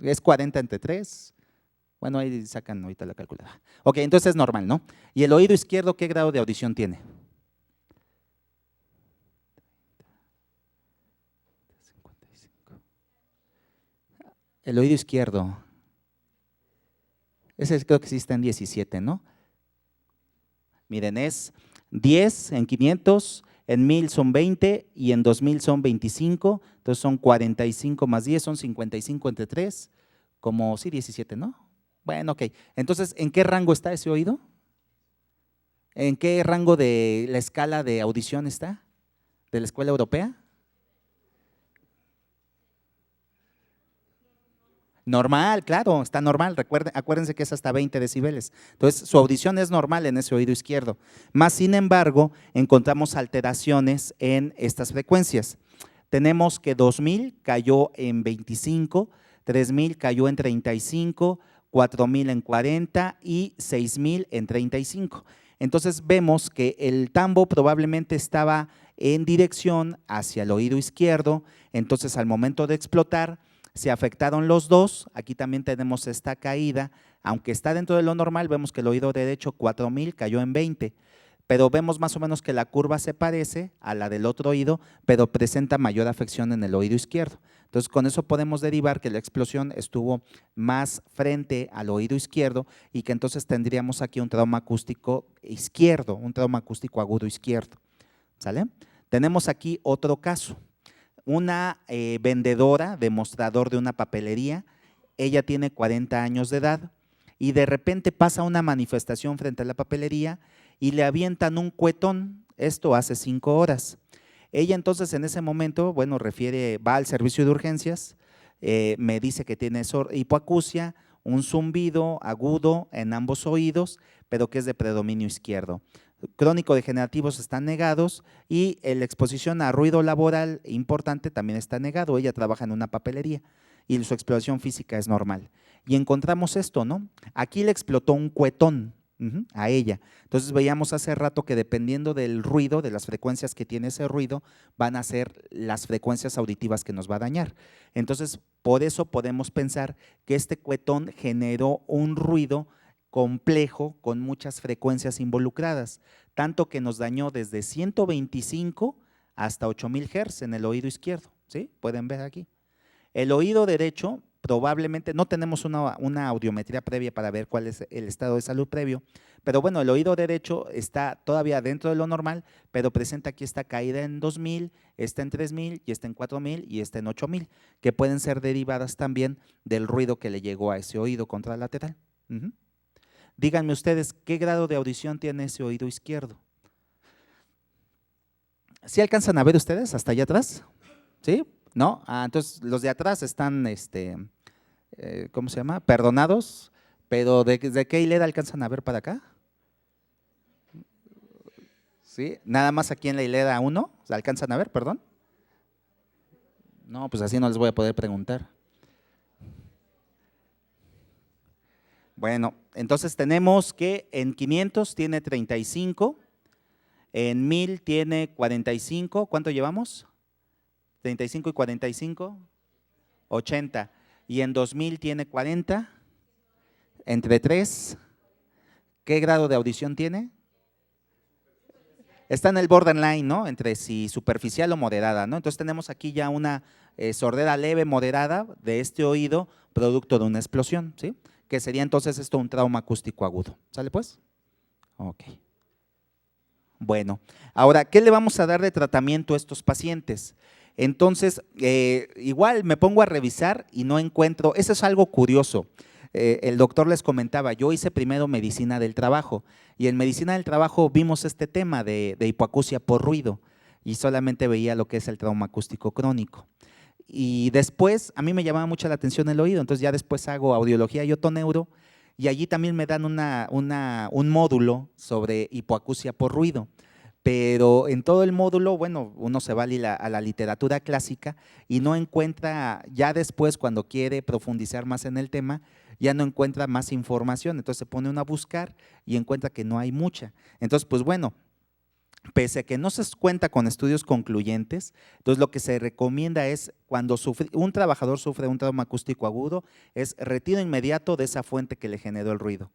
Es 40 entre 3. Bueno, ahí sacan ahorita la calculadora. Ok, entonces es normal, ¿no? ¿Y el oído izquierdo qué grado de audición tiene? 55. El oído izquierdo. Ese creo que sí está en 17, ¿no? Miren, es 10 en 500, en 1000 son 20 y en 2000 son 25. Entonces son 45 más 10, son 55 entre 3, como sí, 17, ¿no? Bueno, ok. Entonces, ¿en qué rango está ese oído? ¿En qué rango de la escala de audición está? ¿De la escuela europea? Normal, claro, está normal. Acuérdense que es hasta 20 decibeles. Entonces, su audición es normal en ese oído izquierdo. Más sin embargo, encontramos alteraciones en estas frecuencias. Tenemos que 2000 cayó en 25, 3000 cayó en 35, 4000 en 40 y 6000 en 35. Entonces vemos que el tambo probablemente estaba en dirección hacia el oído izquierdo, entonces al momento de explotar se afectaron los dos. Aquí también tenemos esta caída, aunque está dentro de lo normal, vemos que el oído derecho 4000 cayó en 20, pero vemos más o menos que la curva se parece a la del otro oído, pero presenta mayor afección en el oído izquierdo. Entonces, con eso podemos derivar que la explosión estuvo más frente al oído izquierdo y que entonces tendríamos aquí un trauma acústico izquierdo, un trauma acústico agudo izquierdo. ¿Sale? Tenemos aquí otro caso. Una vendedora de mostrador de una papelería, ella tiene 40 años de edad y de repente pasa una manifestación frente a la papelería y le avientan un cuetón, esto hace 5 horas. Ella entonces en ese momento, bueno, va al servicio de urgencias, me dice que tiene hipoacusia, un zumbido agudo en ambos oídos, pero que es de predominio izquierdo. Crónico-degenerativos están negados y la exposición a ruido laboral importante también está negado. Ella trabaja en una papelería y su exploración física es normal. Y encontramos esto, ¿no? Aquí le explotó un cuetón a ella. Entonces veíamos hace rato que dependiendo del ruido, de las frecuencias que tiene ese ruido, van a ser las frecuencias auditivas que nos va a dañar. Entonces, por eso podemos pensar que este cuetón generó un ruido complejo con muchas frecuencias involucradas, tanto que nos dañó desde 125 hasta 8000 Hz en el oído izquierdo, ¿sí? Pueden ver aquí. El oído derecho, probablemente, no tenemos una audiometría previa para ver cuál es el estado de salud previo, pero bueno, el oído derecho está todavía dentro de lo normal, pero presenta aquí esta caída en 2000, esta en 3000 y esta en 4000 y esta en 8000, que pueden ser derivadas también del ruido que le llegó a ese oído contralateral. Díganme ustedes, ¿qué grado de audición tiene ese oído izquierdo? ¿Sí alcanzan a ver ustedes hasta allá atrás? ¿Sí? ¿No? Entonces los de atrás están, ¿cómo se llama? Perdonados, pero ¿de qué hilera alcanzan a ver para acá? ¿Sí? Nada más aquí en la hilera 1, ¿se alcanzan a ver, perdón? No, pues así no les voy a poder preguntar. Bueno, entonces tenemos que en 500 tiene 35, en 1000 tiene 45, ¿cuánto llevamos? 35 y 45, 80. Y en 2000 tiene 40, entre 3. ¿Qué grado de audición tiene? Está en el borderline, ¿no? Entre si superficial o moderada, ¿no? Entonces tenemos aquí ya una sordera leve, moderada de este oído, producto de una explosión, ¿sí? Que sería entonces esto un trauma acústico agudo. ¿Sale pues? Ok. Bueno, ahora, ¿qué le vamos a dar de tratamiento a estos pacientes? Entonces, igual me pongo a revisar y no encuentro, eso es algo curioso. El doctor les comentaba, yo hice primero medicina del trabajo y en medicina del trabajo vimos este tema de hipoacusia por ruido y solamente veía lo que es el trauma acústico crónico. Y después a mí me llamaba mucho la atención el oído, entonces ya después hago audiología y otoneuro y allí también me dan un módulo sobre hipoacusia por ruido. Pero en todo el módulo, bueno, uno se va a la literatura clásica y no encuentra, ya después cuando quiere profundizar más en el tema, ya no encuentra más información, entonces se pone uno a buscar y encuentra que no hay mucha. Entonces, pues bueno, pese a que no se cuenta con estudios concluyentes, entonces lo que se recomienda es cuando un trabajador sufre un trauma acústico agudo, es retiro inmediato de esa fuente que le generó el ruido.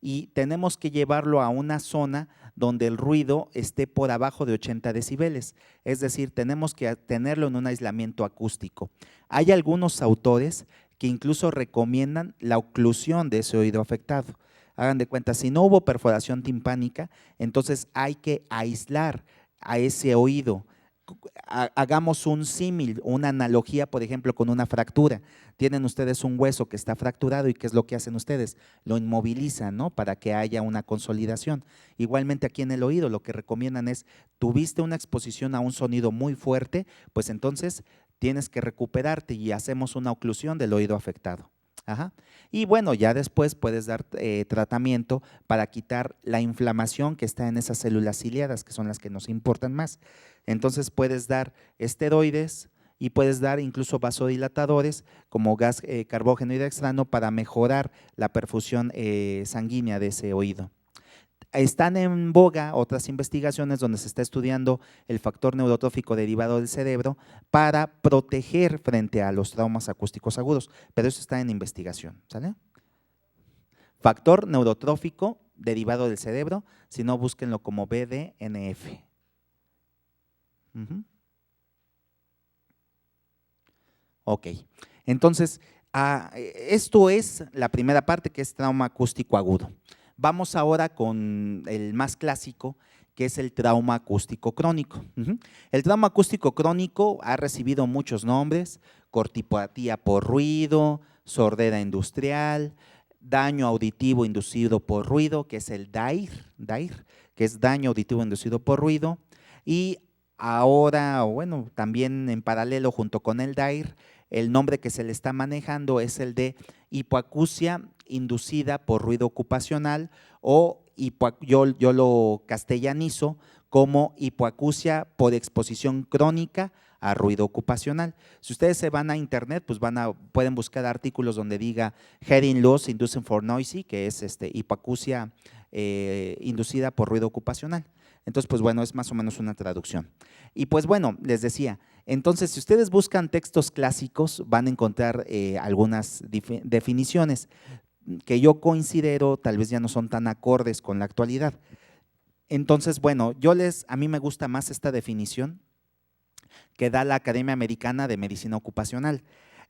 Y tenemos que llevarlo a una zona donde el ruido esté por abajo de 80 decibeles, es decir, tenemos que tenerlo en un aislamiento acústico. Hay algunos autores que incluso recomiendan la oclusión de ese oído afectado. Hagan de cuenta, si no hubo perforación timpánica, entonces hay que aislar a ese oído. Hagamos un símil, una analogía, por ejemplo, con una fractura. Tienen ustedes un hueso que está fracturado y ¿qué es lo que hacen ustedes? Lo inmovilizan, ¿no? Para que haya una consolidación. Igualmente aquí en el oído lo que recomiendan es, tuviste una exposición a un sonido muy fuerte, pues entonces tienes que recuperarte y hacemos una oclusión del oído afectado. Ajá. Y bueno, ya después puedes dar tratamiento para quitar la inflamación que está en esas células ciliadas, que son las que nos importan más. Entonces puedes dar esteroides y puedes dar incluso vasodilatadores como gas carbógeno y dextrano para mejorar la perfusión sanguínea de ese oído. Están en boga otras investigaciones donde se está estudiando el factor neurotrófico derivado del cerebro para proteger frente a los traumas acústicos agudos, pero eso está en investigación, ¿sale? Factor neurotrófico derivado del cerebro, si no búsquenlo como BDNF. Ok, entonces esto es la primera parte, que es trauma acústico agudo. Vamos ahora con el más clásico, que es el trauma acústico crónico. El trauma acústico crónico ha recibido muchos nombres: cortipatía por ruido, sordera industrial, daño auditivo inducido por ruido, que es el DAIR, que es daño auditivo inducido por ruido, y ahora, bueno, también en paralelo junto con el DAIR, el nombre que se le está manejando es el de hipoacusia inducida por ruido ocupacional, o yo lo castellanizo como hipoacusia por exposición crónica a ruido ocupacional. Si ustedes se van a internet, pues pueden buscar artículos donde diga hearing loss inducing for noisy, que es hipoacusia inducida por ruido ocupacional. Entonces, pues bueno, es más o menos una traducción. Y pues bueno, les decía, entonces si ustedes buscan textos clásicos van a encontrar algunas definiciones que yo considero tal vez ya no son tan acordes con la actualidad. Entonces, bueno, a mí me gusta más esta definición que da la Academia Americana de Medicina Ocupacional.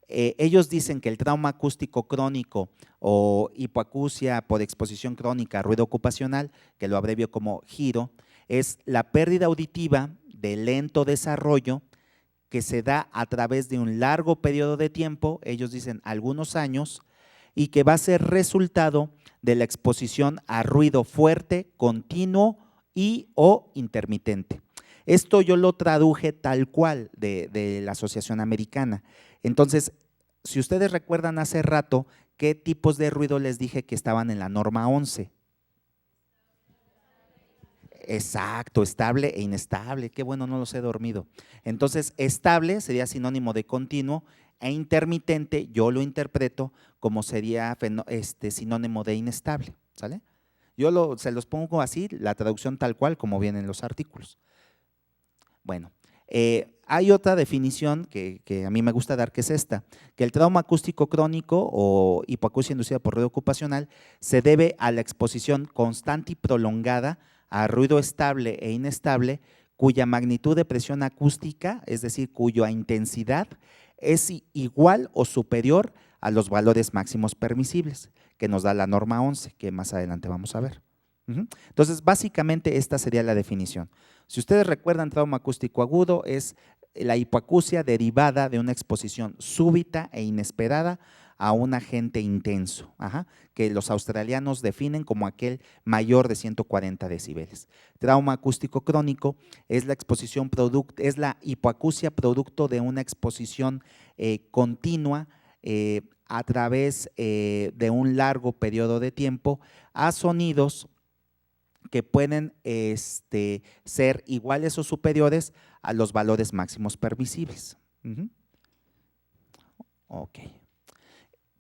Ellos dicen que el trauma acústico crónico o hipoacusia por exposición crónica a ruido ocupacional, que lo abrevio como HIRO, es la pérdida auditiva de lento desarrollo que se da a través de un largo periodo de tiempo, ellos dicen algunos años, y que va a ser resultado de la exposición a ruido fuerte, continuo y o intermitente. Esto yo lo traduje tal cual de la Asociación Americana. Entonces, si ustedes recuerdan hace rato, ¿qué tipos de ruido les dije que estaban en la norma 11? Exacto, estable e inestable, qué bueno, no los he dormido. Entonces, estable sería sinónimo de continuo e intermitente yo lo interpreto como sería sinónimo de inestable, ¿sale? Se los pongo así, la traducción tal cual como viene en los artículos. Bueno, hay otra definición que a mí me gusta dar, que es esta, que el trauma acústico crónico o hipoacusia inducida por ruido ocupacional se debe a la exposición constante y prolongada a ruido estable e inestable cuya magnitud de presión acústica, es decir, cuya intensidad es igual o superior a los valores máximos permisibles, que nos da la norma 11, que más adelante vamos a ver. Entonces, básicamente esta sería la definición. Si ustedes recuerdan, trauma acústico agudo es la hipoacusia derivada de una exposición súbita e inesperada a un agente intenso, que los australianos definen como aquel mayor de 140 decibeles. Trauma acústico crónico es la hipoacusia producto de una exposición continua a través de un largo periodo de tiempo a sonidos que pueden ser iguales o superiores a los valores máximos permisibles. Ok.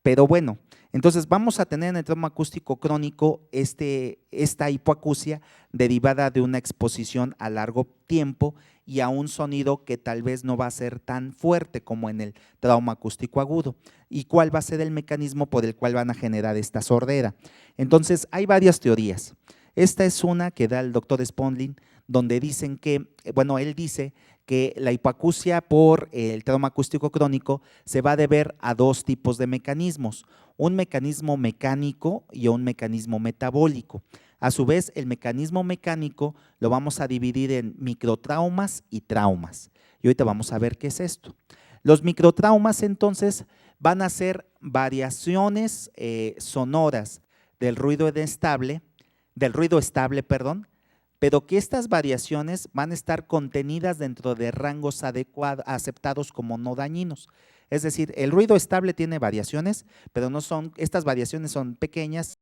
Pero bueno, entonces vamos a tener en el trauma acústico crónico esta hipoacusia derivada de una exposición a largo tiempo y a un sonido que tal vez no va a ser tan fuerte como en el trauma acústico agudo. ¿Y cuál va a ser el mecanismo por el cual van a generar esta sordera? Entonces, hay varias teorías. Esta es una que da el doctor Spondlin, donde dicen que, bueno, él dice que la hipoacusia por el trauma acústico crónico se va a deber a dos tipos de mecanismos, un mecanismo mecánico y un mecanismo metabólico. A su vez, el mecanismo mecánico lo vamos a dividir en microtraumas y traumas. Y ahorita vamos a ver qué es esto. Los microtraumas entonces van a ser variaciones sonoras del ruido estable, pero que estas variaciones van a estar contenidas dentro de rangos aceptados como no dañinos. Es decir, el ruido estable tiene variaciones, pero estas variaciones son pequeñas,